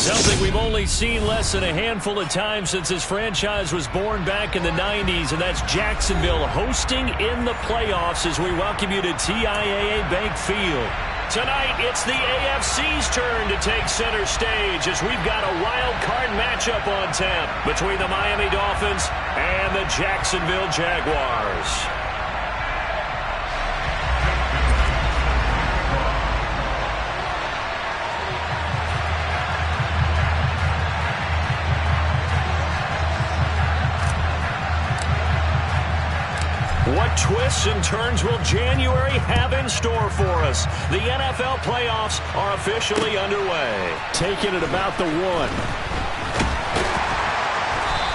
Something we've only seen less than a handful of times since this franchise was born back in the 90s, and that's Jacksonville hosting in the playoffs as we welcome you to TIAA Bank Field. Tonight, it's the AFC's turn to take center stage as we've got a wild card matchup on tap between the Miami Dolphins and the Jacksonville Jaguars. What twists and turns will January have in store for us? The NFL playoffs are officially underway. Taking it about the 1.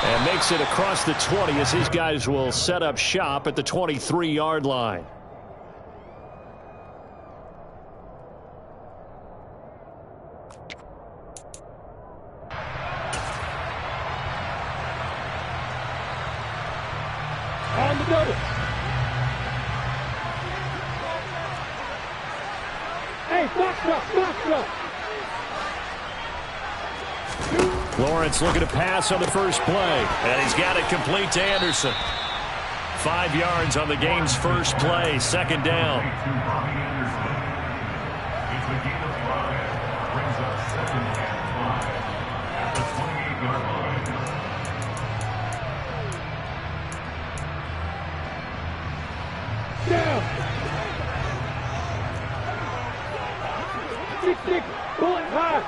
And makes it across the 20 as his guys will set up shop at the 23-yard line. On the double. Hey, box up. Lawrence looking to pass on the first play. And he's got it complete to Anderson. 5 yards on the game's first play, second down. Down. 6-6. Pulling high.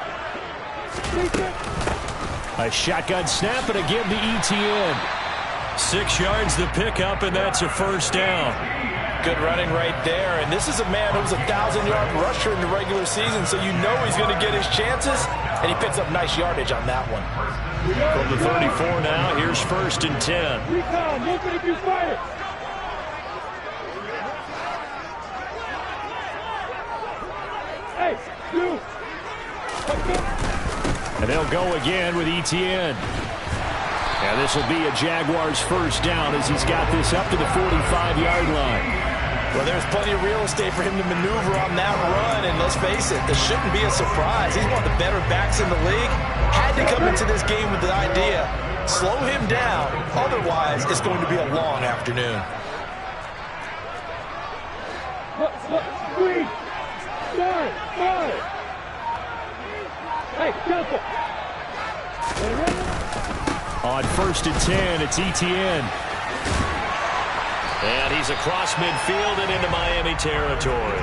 6-6. A shotgun snap and again to Etienne. 6 yards the pickup, and that's a first down. Good running right there. And this is a man who was a 1,000-yard rusher in the regular season, so you know he's going to get his chances. And he picks up nice yardage on that one. From the 34 now, here's 1st and 10. Recon, movement if you fire. Hey, you. And they'll go again with Etienne. And this will be a Jaguars first down as he's got this up to the 45-yard line. Well, there's plenty of real estate for him to maneuver on that run, and let's face it, this shouldn't be a surprise. He's one of the better backs in the league. Had to come into this game with the idea, slow him down, otherwise it's going to be a long afternoon. Look, 3, 9, 5. Hey, Joseph. On 1st and 10, it's Etienne. And he's across midfield and into Miami territory.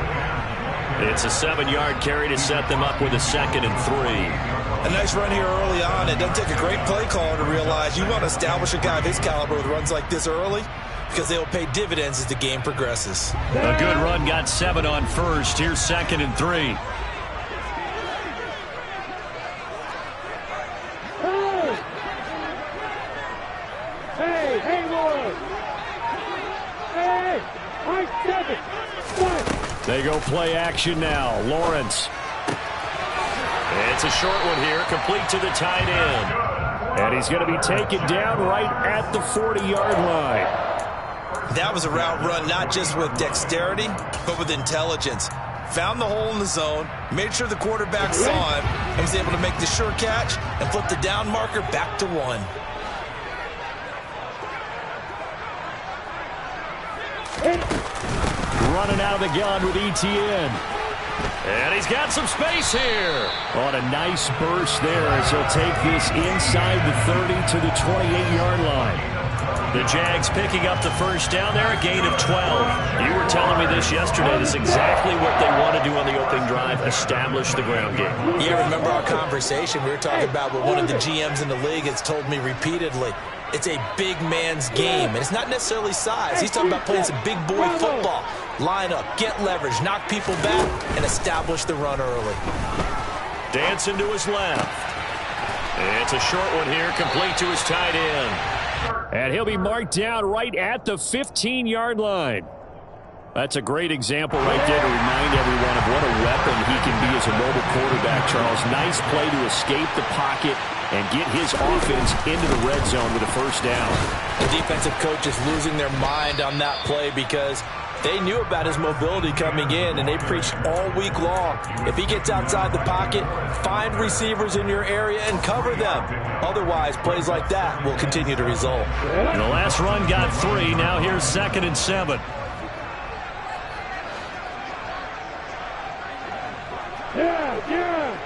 It's a 7-yard carry to set them up with a 2nd and 3. A nice run here early on. It doesn't take a great play caller to realize you want to establish a guy of his caliber with runs like this early because they'll pay dividends as the game progresses. A good run got 7 on 1st. Here's 2nd and 3. They go play action now. Lawrence. It's a short one here, complete to the tight end. And he's going to be taken down right at the 40-yard line. That was a route run not just with dexterity, but with intelligence. Found the hole in the zone, made sure the quarterback saw him, and was able to make the sure catch and flip the down marker back to 1. Running out of the gun with Etienne. And he's got some space here. On a nice burst there as he'll take this inside the 30 to the 28-yard line. The Jags picking up the first down there, a gain of 12. You were telling me this yesterday. This is exactly what they want to do on the opening drive, establish the ground game. Yeah, remember our conversation? We were talking about what one of the GMs in the league has told me repeatedly. It's a big man's game, and it's not necessarily size. He's talking about playing some big boy football. Line up, get leverage, knock people back, and establish the run early. Dancing to his left. It's a short one here, complete to his tight end. And he'll be marked down right at the 15-yard line. That's a great example right there to remind everyone of what a weapon he can be as a mobile quarterback, Charles. Nice play to escape the pocket and get his offense into the red zone with a first down. The defensive coach is losing their mind on that play because They knew about his mobility coming in, and they preached all week long. If he gets outside the pocket, find receivers in your area and cover them. Otherwise, plays like that will continue to result. And the last run got 3. Now here's 2nd and 7. Yeah.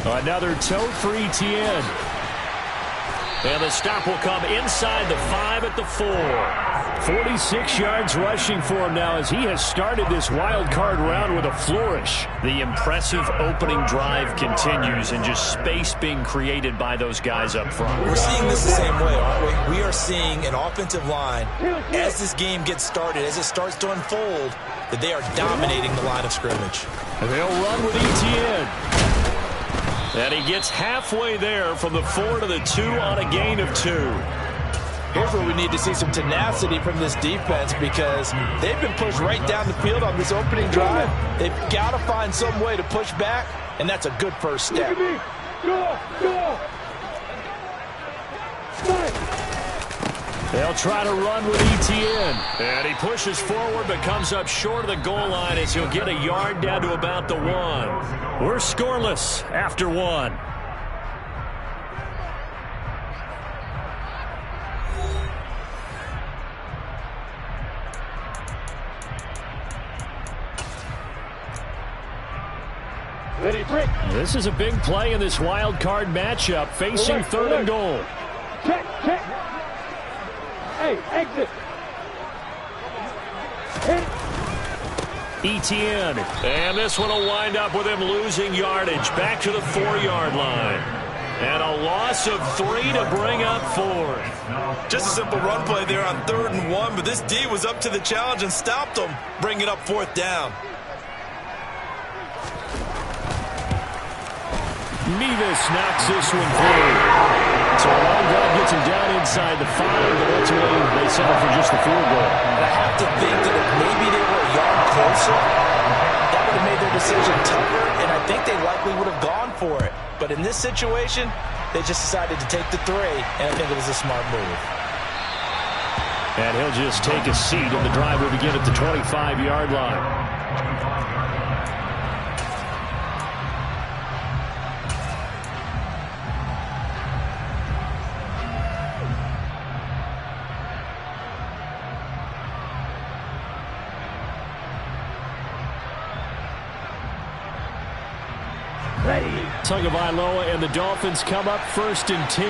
Another toe for Etienne. And the stop will come inside the 5 at the 4. 46 yards rushing for him now as he has started this wild card round with a flourish. The impressive opening drive continues and just space being created by those guys up front. We're seeing this the same way, aren't we? We are seeing an offensive line, as this game gets started, as it starts to unfold, that they are dominating the line of scrimmage. And they'll run with Etienne. And he gets halfway there from the 4 to the 2 on a gain of 2. Here's where we need to see some tenacity from this defense because they've been pushed right down the field on this opening drive. They've got to find some way to push back, and that's a good first step. Go! They'll try to run with Etienne. And he pushes forward but comes up short of the goal line as he'll get a yard down to about the 1. We're scoreless after 1. This is a big play in this wild card matchup, facing 3rd and goal. Check. Hey, exit. Etienne. And this one will wind up with him losing yardage back to the 4-yard line. And a loss of 3 to bring up 4th. Just a simple run play there on 3rd and 1, but this D was up to the challenge and stopped them, bringing up 4th down. Mevis knocks this one through. So a long drive gets him down inside the 5, but ultimately they settle for just the field goal. I have to think that if maybe they were a yard closer, that would have made their decision tougher, and I think they likely would have gone for it. But in this situation, they just decided to take the 3, and I think it was a smart move. And he'll just take a seat, and the drive will begin at the 25-yard line. Tagovailoa and the Dolphins come up 1st and 10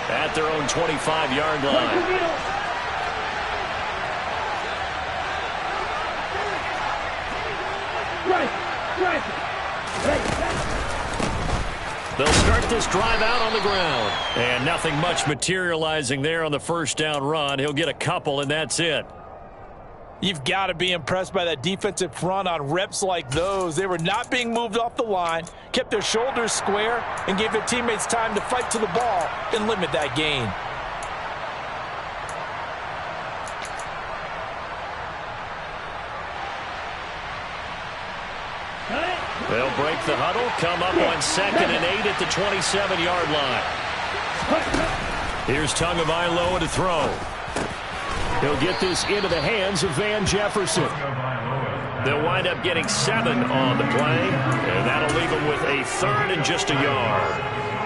at their own 25-yard line. They'll start this drive out on the ground. And nothing much materializing there on the 1st down run. He'll get a couple, and that's it. You've got to be impressed by that defensive front on reps like those. They were not being moved off the line, kept their shoulders square, and gave their teammates time to fight to the ball and limit that gain. They'll break the huddle, come up on 2nd and 8 at the 27-yard line. Here's Tagovailoa to throw. He'll get this into the hands of Van Jefferson. They'll wind up getting 7 on the play, and that'll leave them with a 3rd and just a yard.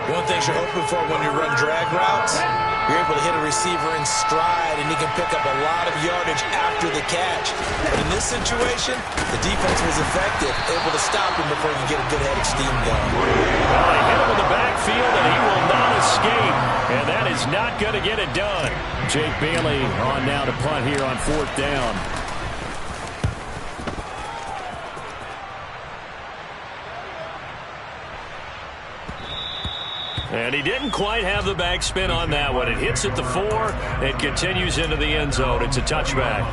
One thing you're hoping for when you run drag routes, you're able to hit a receiver in stride, and he can pick up a lot of yardage after the catch. But in this situation, the defense was effective, able to stop him before you get a good head of steam going. Well, they hit him in the backfield, and he will not escape. And that is not going to get it done. Jake Bailey on now to punt here on 4th down. And he didn't quite have the backspin on that one. It hits at the 4 and continues into the end zone. It's a touchback.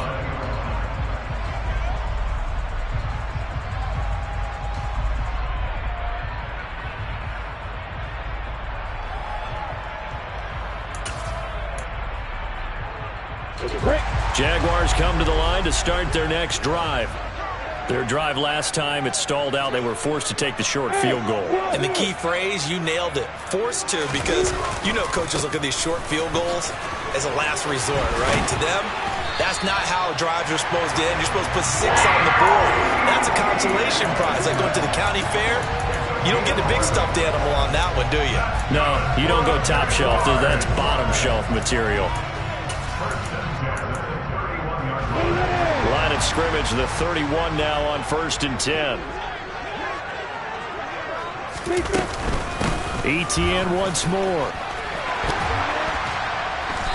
Jaguars come to the line to start their next drive. Their drive last time, it stalled out. They were forced to take the short field goal. And the key phrase, you nailed it. Forced to, because you know coaches look at these short field goals as a last resort, right? To them, that's not how drives are supposed to end. You're supposed to put 6 on the board. That's a consolation prize. Like going to the county fair, you don't get the big stuffed animal on that one, do you? No, you don't go top shelf. That's bottom shelf material. Line of scrimmage, the 31 now on 1st and 10. Etienne once more.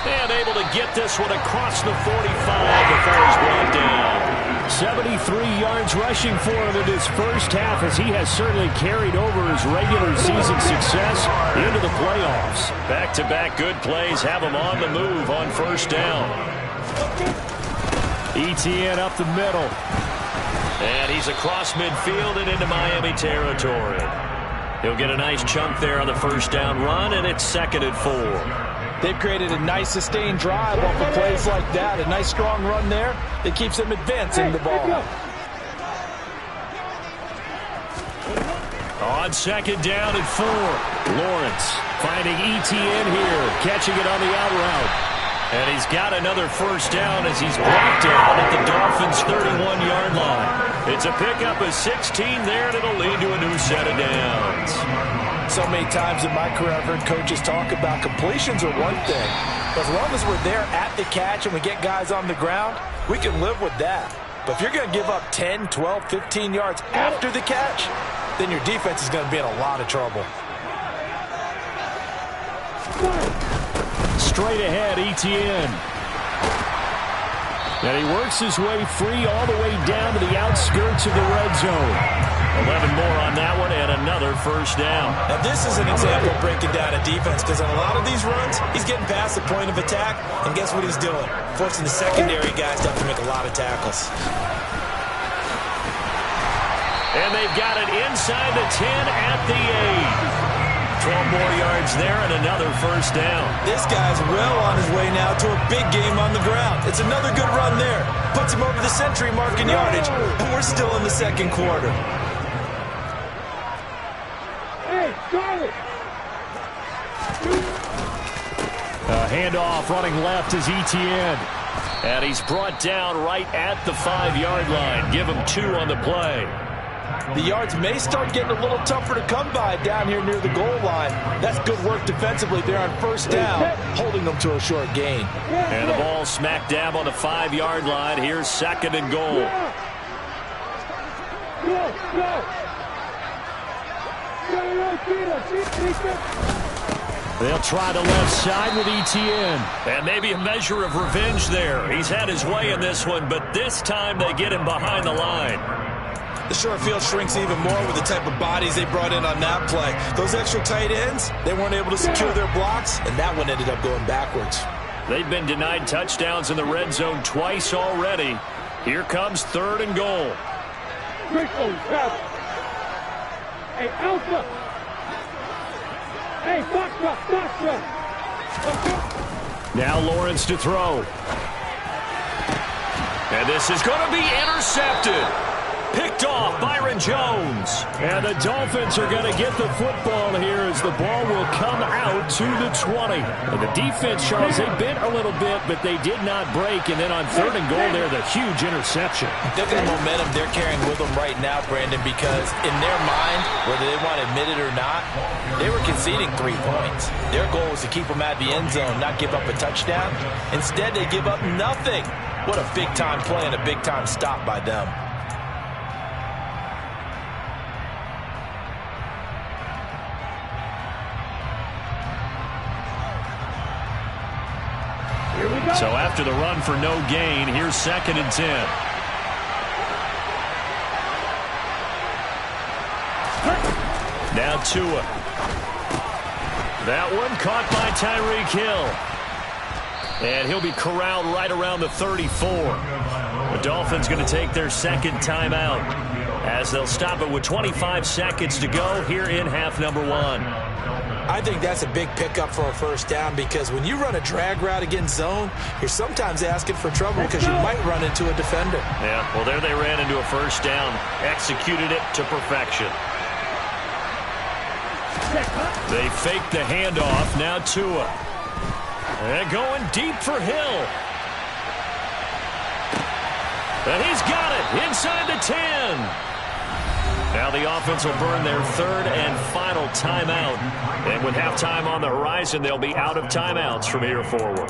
And able to get this one across the 45 before he's brought down. 73 yards rushing for him in his first half, as he has certainly carried over his regular season success into the playoffs. Back-to-back good plays have him on the move on 1st down. Etienne up the middle. And he's across midfield and into Miami territory. He'll get a nice chunk there on the 1st down run, and it's 2nd and 4. They've created a nice sustained drive off of plays like that. A nice strong run there that keeps them advancing the ball. On 2nd down and 4. Lawrence finding Etienne here, catching it on the out route. And he's got another 1st down as he's brought down at the Dolphins' 31-yard line. It's a pickup of 16 there, and it'll lead to a new set of downs. So many times in my career I've heard coaches talk about completions are one thing. But as long as we're there at the catch and we get guys on the ground, we can live with that. But if you're going to give up 10, 12, 15 yards after the catch, then your defense is going to be in a lot of trouble. Straight ahead, Etienne. And he works his way free all the way down to the outskirts of the red zone. 11 more on that one and another 1st down. Now this is an example of breaking down a defense, because on a lot of these runs, he's getting past the point of attack, and guess what he's doing? Forcing the secondary guys to have to make a lot of tackles. And they've got it inside the 10 at the 8. 12 more yards there and another 1st down. This guy's well on his way now to a big game on the ground. It's another good run there. Puts him over the century mark in yardage, and we're still in the 2nd quarter. Hey, Charlie! A handoff running left is Etienne. And he's brought down right at the 5-yard line. Give him 2 on the play. The yards may start getting a little tougher to come by down here near the goal line. That's good work defensively there on 1st down, holding them to a short gain. And the ball smack dab on the 5-yard line. Here's 2nd and goal. They'll try the left side with Etienne. And maybe a measure of revenge there. He's had his way in this one, but this time they get him behind the line. The short field shrinks even more with the type of bodies they brought in on that play. Those extra tight ends, they weren't able to secure their blocks, and that one ended up going backwards. They've been denied touchdowns in the red zone twice already. Here comes 3rd and goal. Hey, Alpha! Hey, Foxtrot! Now Lawrence to throw. And this is going to be intercepted. Picked off Byron Jones. And the Dolphins are going to get the football here as the ball will come out to the 20. And the defense, Charles, they bent a little bit, but they did not break. And then on 3rd and goal there, the huge interception. Look at the momentum they're carrying with them right now, Brandon, because in their mind, whether they want to admit it or not, they were conceding 3 points. Their goal was to keep them at the end zone, not give up a touchdown. Instead, they give up nothing. What a big-time play and a big-time stop by them. So after the run for no gain, here's 2nd and 10. Now Tua. That one caught by Tyreek Hill. And he'll be corralled right around the 34. The Dolphins going to take their 2nd timeout as they'll stop it with 25 seconds to go here in half number 1. I think that's a big pickup for a first down because when you run a drag route against zone, you're sometimes asking for trouble because you might run into a defender. Yeah, well, there they ran into a first down, executed it to perfection. They faked the handoff, now Tua. And going deep for Hill. And he's got it inside the 10. Now the offense will burn their third and final timeout. And with halftime on the horizon, they'll be out of timeouts from here forward.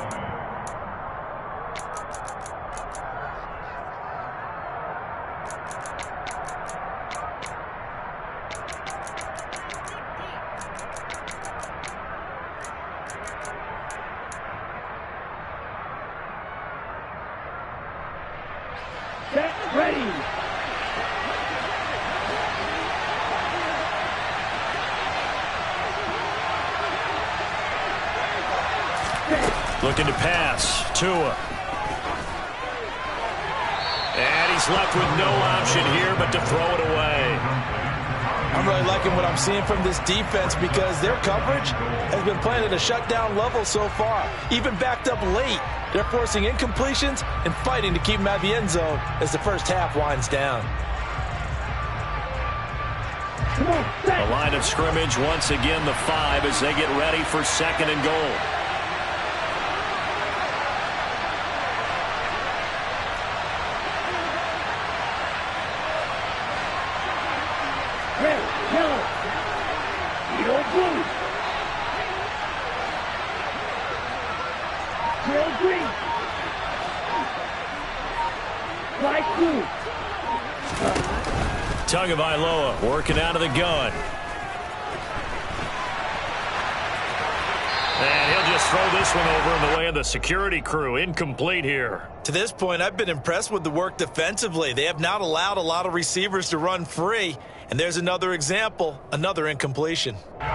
Get ready. Looking to pass. Tua. And he's left with no option here but to throw it away. I'm really liking what I'm seeing from this defense because their coverage has been playing at a shutdown level so far. Even backed up late, they're forcing incompletions and fighting to keep them out of the end zone as the first half winds down. The line of scrimmage once again the 5 as they get ready for second and goal. Tagovailoa working out of the gun. And he'll just throw this one over in the way of the security crew. Incomplete here. To this point, I've been impressed with the work defensively. They have not allowed a lot of receivers to run free. And there's another example, another incompletion. Now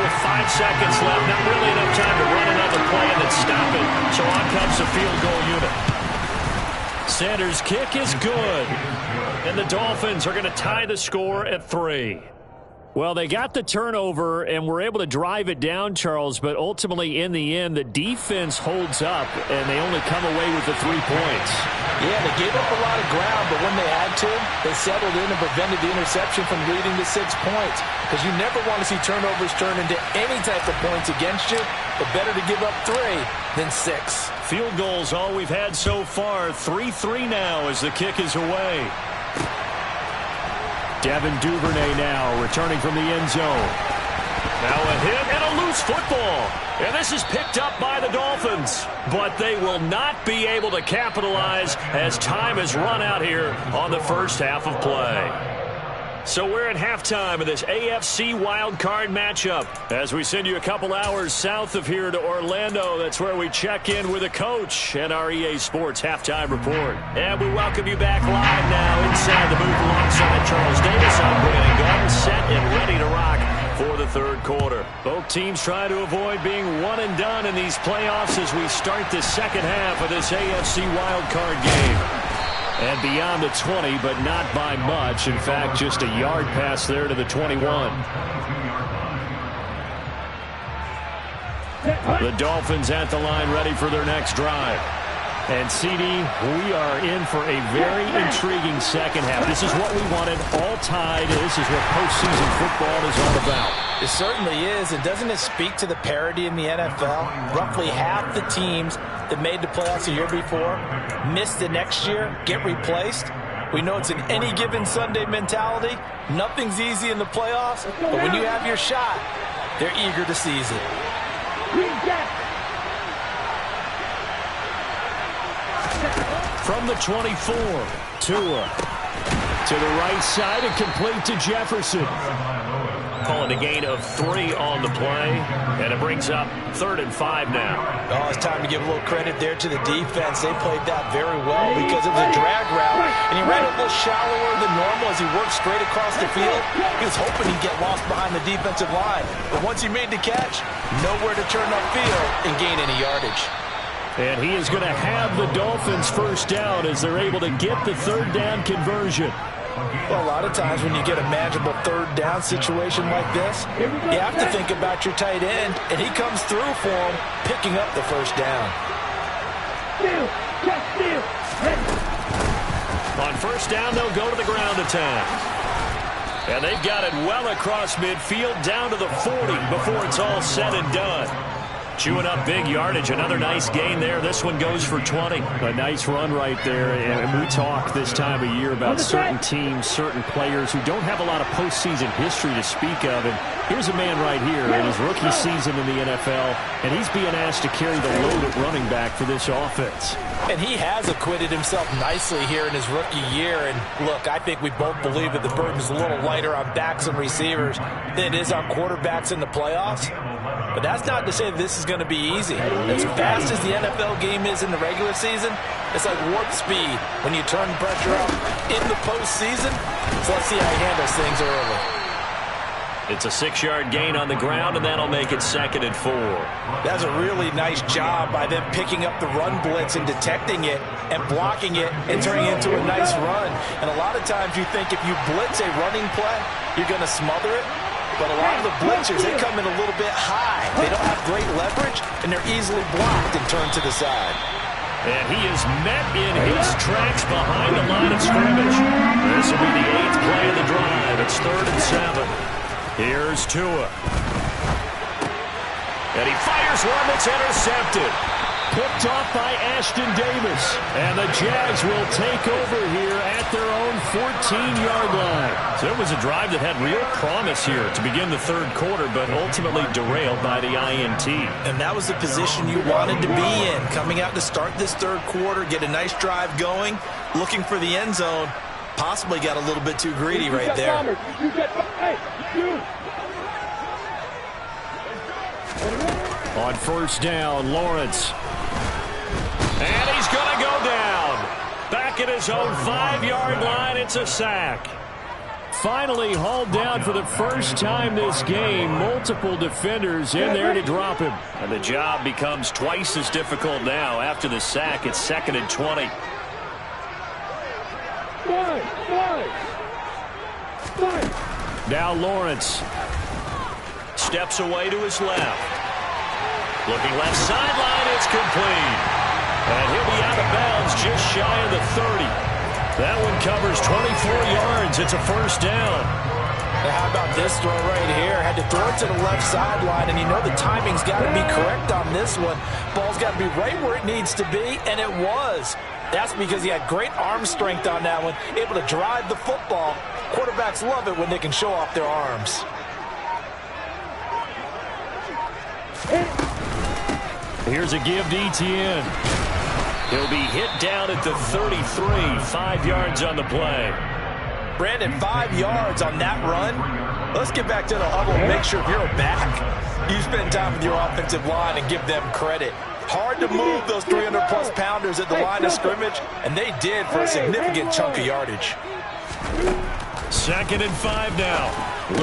with 5 seconds left, not really enough time to run another play and then stop it. So on comes the field goal unit. Sanders' kick is good. And the Dolphins are going to tie the score at 3. Well, they got the turnover and were able to drive it down, Charles, but ultimately in the end, the defense holds up and they only come away with the 3 points. Yeah, they gave up a lot of ground, but when they had to, they settled in and prevented the interception from leading to 6 points. Because you never want to see turnovers turn into any type of points against you, but better to give up 3 than 6. Field goals all we've had so far. 3-3 now as the kick is away. Devin Duvernay now returning from the end zone. Now a hit and a loose football. And this is picked up by the Dolphins. But they will not be able to capitalize as time has run out here on the first half of play. So we're at halftime of this AFC wildcard matchup. As we send you a couple hours south of here to Orlando, that's where we check in with a coach and our EA Sports halftime report. And we welcome you back live now inside the booth alongside Charles Davis. I'm Brandon Gaudin, set and ready to rock for the third quarter. Both teams try to avoid being one and done in these playoffs as we start the second half of this AFC wildcard game. And beyond the 20, but not by much. In fact, just a yard pass there to the 21. The Dolphins at the line ready for their next drive. And, CD, we are in for a very intriguing second half. This is what we wanted, all tied. This is what postseason football is all about. It certainly is. And doesn't it speak to the parity in the NFL? Roughly half the teams that made the playoffs a year before miss the next year, get replaced. We know it's an any given Sunday mentality. Nothing's easy in the playoffs, but when you have your shot, they're eager to seize it. From the 24, Tua to the right side and complete to Jefferson. Calling a gain of 3 on the play, and it brings up 3rd and 5 now. Oh, it's time to give a little credit there to the defense. They played that very well because it was a drag route, and he ran a little shallower than normal as he worked straight across the field. He was hoping he'd get lost behind the defensive line, but once he made the catch, nowhere to turn upfield and gain any yardage. And he is going to have the Dolphins first down as they're able to get the 3rd down conversion. Well, a lot of times when you get a manageable third down situation like this, you have to think about your tight end, and he comes through for him, picking up the first down. On first down, they'll go to the ground attack. And they've got it well across midfield down to the 40 before it's all said and done. Chewing up big yardage. Another nice gain there. This one goes for 20. A nice run right there. And we talk this time of year about certain teams, certain players who don't have a lot of postseason history to speak of. And here's a man right here in his rookie season in the NFL, and he's being asked to carry the load at running back for this offense. And he has acquitted himself nicely here in his rookie year. And look, I think we both believe that the burden's a little lighter on backs and receivers than it is on quarterbacks in the playoffs. But that's not to say that this is going to be easy. As fast as the NFL game is in the regular season, it's like warp speed when you turn pressure up in the postseason. So let's see how he handles things early. It's a 6-yard gain on the ground, and that'll make it 2nd and 4. That's a really nice job by them picking up the run blitz and detecting it and blocking it and turning it into a nice run. And a lot of times you think if you blitz a running play, you're going to smother it. But a lot of the blitzers, they come in a little bit high. They don't have great leverage, and they're easily blocked and turned to the side. And he is met in his tracks behind the line of scrimmage. This will be the 8th play of the drive. It's 3rd and 7. Here's Tua. And he fires one that's intercepted. Picked off by Ashton Davis. And the Jags will take over here at their own 14-yard line. So it was a drive that had real promise here to begin the 3rd quarter, but ultimately derailed by the INT. And that was the position you wanted to be in. Coming out to start this 3rd quarter, get a nice drive going, looking for the end zone. Possibly got a little bit too greedy right there. On first down, Lawrence. And he's going to go down. Back at his own 5-yard line, it's a sack. Finally hauled down for the first time this game. Multiple defenders in there to drop him. And the job becomes twice as difficult now. After the sack, it's 2nd and 20. Now Lawrence. Steps away to his left. Looking left sideline, it's complete. And he'll be out of bounds just shy of the 30. That one covers 24 yards. It's a first down. And how about this throw right here? Had to throw it to the left sideline, and you know the timing's got to be correct on this one. Ball's got to be right where it needs to be, and it was. That's because he had great arm strength on that one, able to drive the football. Quarterbacks love it when they can show off their arms. Here's a give to Etienne. He'll be hit down at the 33, 5 yards on the play. Brandon, 5 yards on that run. Let's get back to the huddle and make sure if you're a back, you spend time with your offensive line and give them credit. Hard to move those 300-plus pounders at the line of scrimmage, and they did for a significant chunk of yardage. 2nd and 5 now.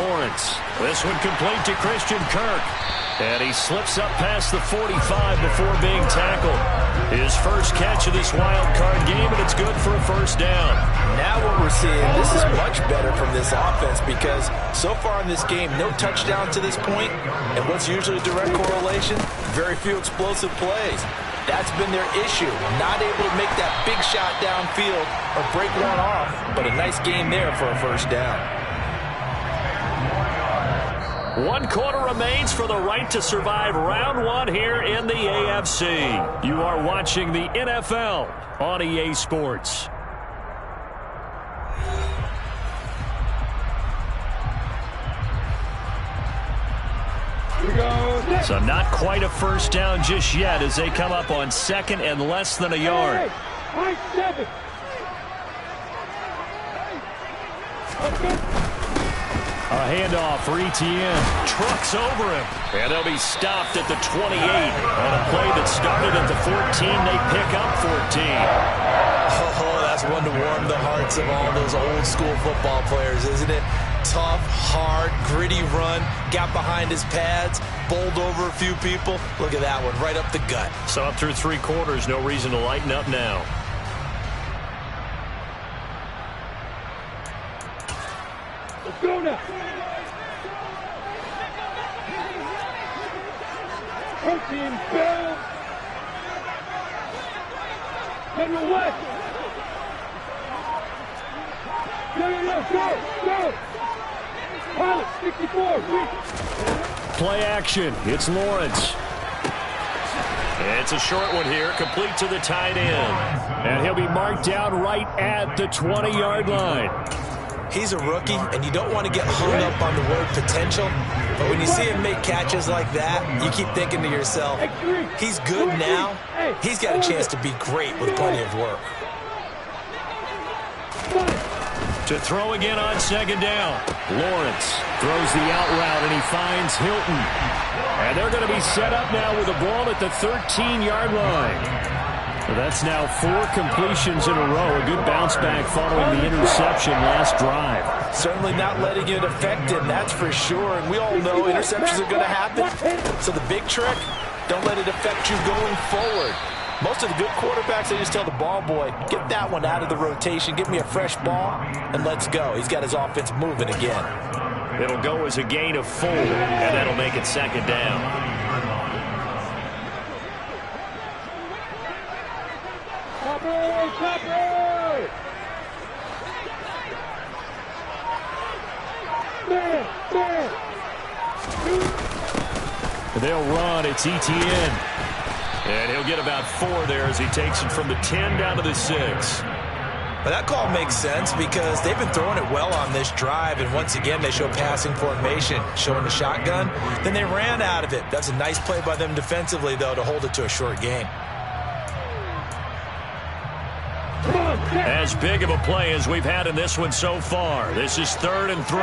Lawrence. This one complete to Christian Kirk. And he slips up past the 45 before being tackled. His first catch of this wild card game, and it's good for a first down. Now what we're seeing, this is much better from this offense because so far in this game, no touchdown to this point, and what's usually a direct correlation, very few explosive plays. That's been their issue, not able to make that big shot downfield or break one off, but a nice game there for a first down. 1 quarter remains for the right to survive round 1 here in the AFC. You are watching the NFL on EA Sports. So not quite a first down just yet as they come up on 2nd and less than a yard. A handoff for Etienne. Trucks over him. And they'll be stopped at the 28. On a play that started at the 14, they pick up 14. Oh, that's one to warm the hearts of all those old school football players, isn't it? Tough, hard, gritty run. Got behind his pads, bowled over a few people. Look at that one, right up the gut. So up through 3 quarters, no reason to lighten up now. Go now. Protein Bill. General West. Go. Pilot, 64, reach. Play action. It's Lawrence. It's a short one here, complete to the tight end. And he'll be marked down right at the 20-yard line. He's a rookie, and you don't want to get hung up on the word potential. But when you see him make catches like that, you keep thinking to yourself, he's good now. He's got a chance to be great with plenty of work. To throw again on second down. Lawrence throws the out route, and he finds Hilton. And they're going to be set up now with the ball at the 13-yard line. So that's now 4 completions in a row. A good bounce back following the interception last drive. Certainly not letting it affect him, that's for sure. And we all know interceptions are going to happen. So the big trick, don't let it affect you going forward. Most of the good quarterbacks, they just tell the ball boy, get that one out of the rotation, give me a fresh ball, and let's go. He's got his offense moving again. It'll go as a gain of 4, and that'll make it second down. They'll run. It's Etienne. And he'll get about 4 there as he takes it from the 10 down to the 6. But that call makes sense because they've been throwing it well on this drive, and once again they show passing formation, showing the shotgun. Then they ran out of it. That's a nice play by them defensively, though, to hold it to a short gain. As big of a play as we've had in this one so far. This is 3rd and 3.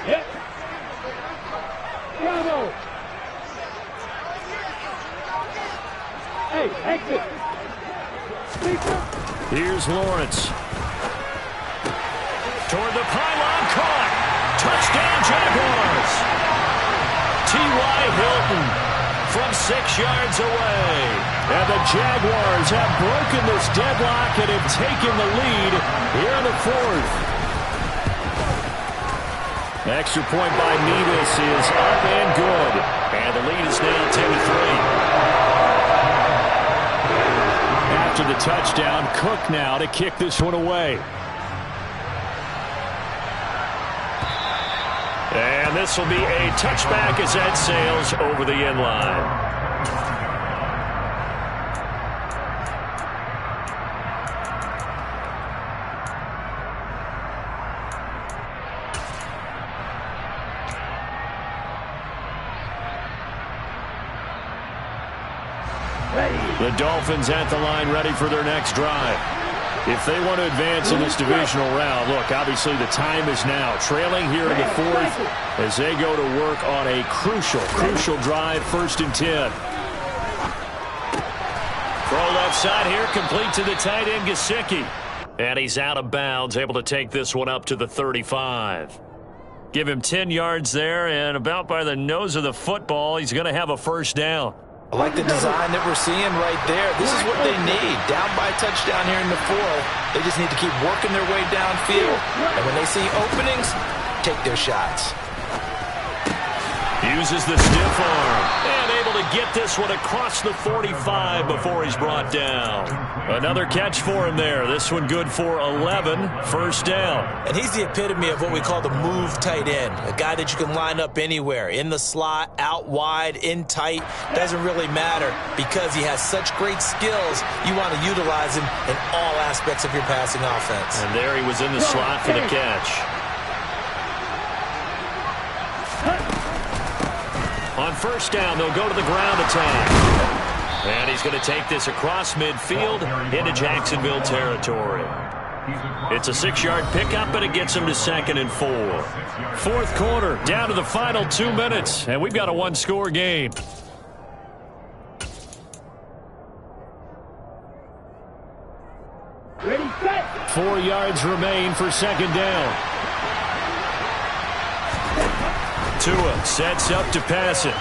Yep. Bravo. Hey, exit. Here's Lawrence. Toward the pylon, caught. Touchdown, Jaguars. T.Y. Hilton from 6 yards away. And the Jaguars have broken this deadlock and have taken the lead here in the 4th. Extra point by Nevis is up and good. And the lead is now 10-3. After the touchdown, Cook now to kick this one away. And this will be a touchback as that sails over the end line. The Dolphins at the line ready for their next drive. If they want to advance in this divisional round, look, obviously the time is now. Trailing here in the 4th as they go to work on a crucial drive, 1st and 10. Throw left side here, complete to the tight end, Gesicki. And he's out of bounds, able to take this one up to the 35. Give him 10 yards there, and about by the nose of the football, he's going to have a 1st down. I like the design that we're seeing right there. This is what they need. Down by a touchdown here in the 4th. They just need to keep working their way downfield. And when they see openings, take their shots. Uses the stiff arm. And able to get this one across the 45 before he's brought down. Another catch for him there. This one good for 11. 1st down. And he's the epitome of what we call the move tight end. A guy that you can line up anywhere. In the slot, out wide, in tight. Doesn't really matter because he has such great skills. You want to utilize him in all aspects of your passing offense. And there he was in the slot for the catch. On 1st down, they'll go to the ground attack. And he's going to take this across midfield into Jacksonville territory. It's a 6-yard pickup, but it gets him to 2nd and 4. 4th quarter, down to the final 2 minutes, and we've got a 1-score game. Ready, set. 4 yards remain for 2nd down. Tua sets up to pass it.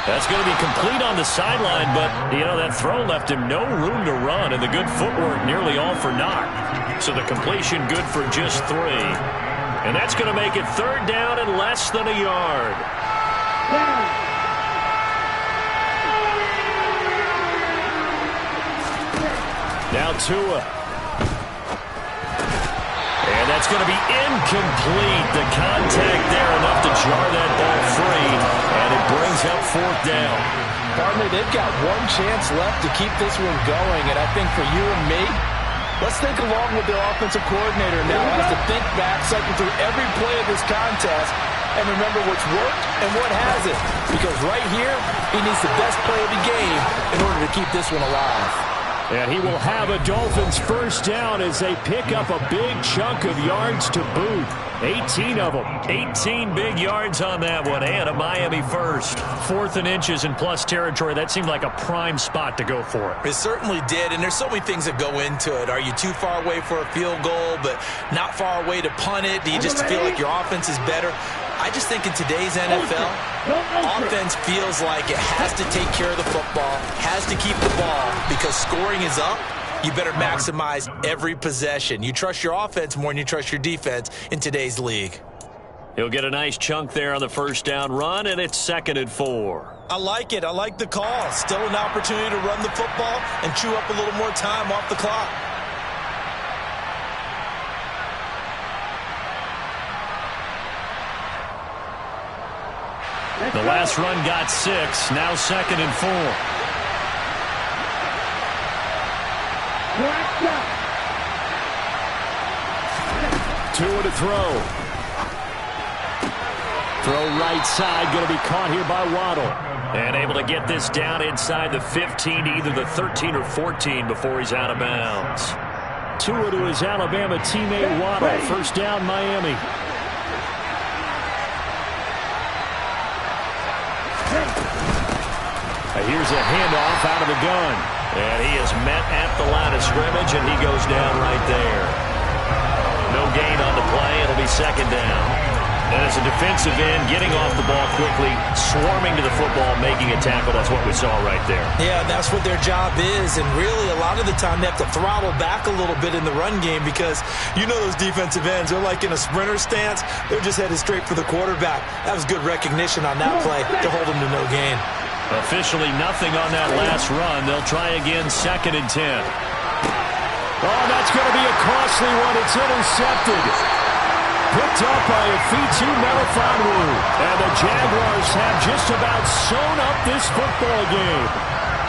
That's going to be complete on the sideline, but, that throw left him no room to run, and the good footwork nearly all for naught. So the completion good for just 3. And that's going to make it 3rd down and less than a yard. Now Tua. And that's going to be incomplete. The contact there enough to jar that ball free. And it brings up 4th down. Partner, they've got one chance left to keep this one going. And I think for you and me, let's think along with the offensive coordinator now as to think back, cycle through every play of this contest, and remember what's worked and what hasn't. Because right here, he needs the best play of the game in order to keep this one alive. And he will have a Dolphins 1st down as they pick up a big chunk of yards to boot. 18 of them. 18 big yards on that one, and a Miami 1st. 4th and inches in plus territory. That seemed like a prime spot to go for it. It certainly did, and there's so many things that go into it. Are you too far away for a field goal, but not far away to punt it? Do you just feel like your offense is better? I just think in today's NFL, offense feels like it has to take care of the football, has to keep the ball, because scoring is up. You better maximize every possession. You trust your offense more than you trust your defense in today's league. He'll get a nice chunk there on the 1st down run, and it's 2nd and 4. I like it. I like the call. Still an opportunity to run the football and chew up a little more time off the clock. The last run got 6. Now 2nd and 4. Tua to throw. Throw right side, going to be caught here by Waddle. And able to get this down inside the 15 to either the 13 or 14 before he's out of bounds. Tua to his Alabama teammate Waddle. 1st down, Miami. Here's a handoff out of the gun. And he is met at the line of scrimmage, and he goes down right there. No gain on the play. It'll be 2nd down. And as a defensive end, getting off the ball quickly, swarming to the football, making a tackle. That's what we saw right there. Yeah, that's what their job is. And really, a lot of the time, they have to throttle back a little bit in the run game because you know those defensive ends, they're like in a sprinter stance. They're just headed straight for the quarterback. That was good recognition on that play to hold them to no gain. Officially nothing on that last run. They'll try again, 2nd and 10. Oh, that's going to be a costly one. It's intercepted. Picked up by Afitu Melifonwu. And the Jaguars have just about sewn up this football game.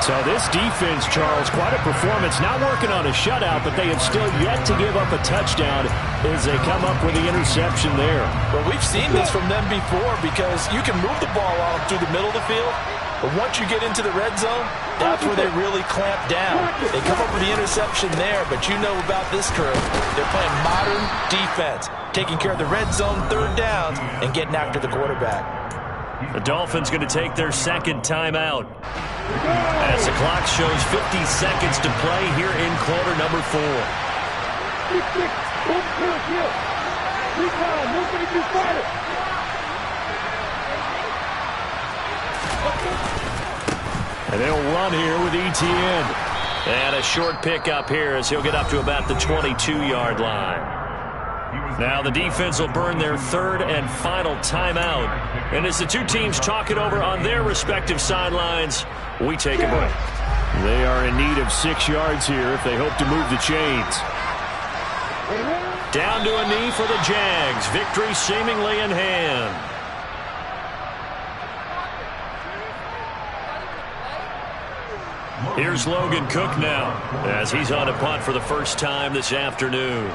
So this defense, Charles, quite a performance. Not working on a shutout, but they have still yet to give up a touchdown as they come up with the interception there. Well, we've seen this from them before because you can move the ball on through the middle of the field. But once you get into the red zone, that's where they really clamp down. They come up with the interception there, but you know about this crew. They're playing modern defense, taking care of the red zone, 3rd downs, and getting after the quarterback. The Dolphins going to take their 2nd timeout. As the clock shows 50 seconds to play here in quarter number 4. And they'll run here with Etienne. And a short pickup here as he'll get up to about the 22-yard line. Now the defense will burn their 3rd and final timeout. And as the two teams talk it over on their respective sidelines, we take a break. They are in need of 6 yards here if they hope to move the chains. Down to a knee for the Jags. Victory seemingly in hand. Here's Logan Cook now as he's on a punt for the first time this afternoon.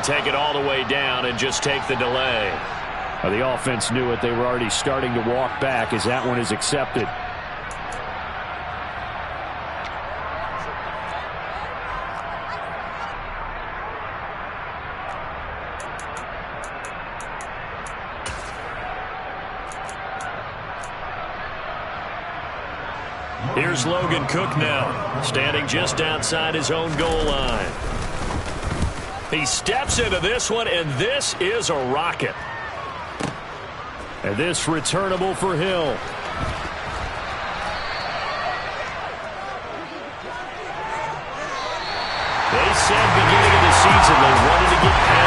Take it all the way down and just take the delay. The offense knew it. They were already starting to walk back as that one is accepted. Here's Logan Cook now, standing just outside his own goal line. He steps into this one, and this is a rocket. And this returnable for Hill. They said beginning of the season they wanted to get past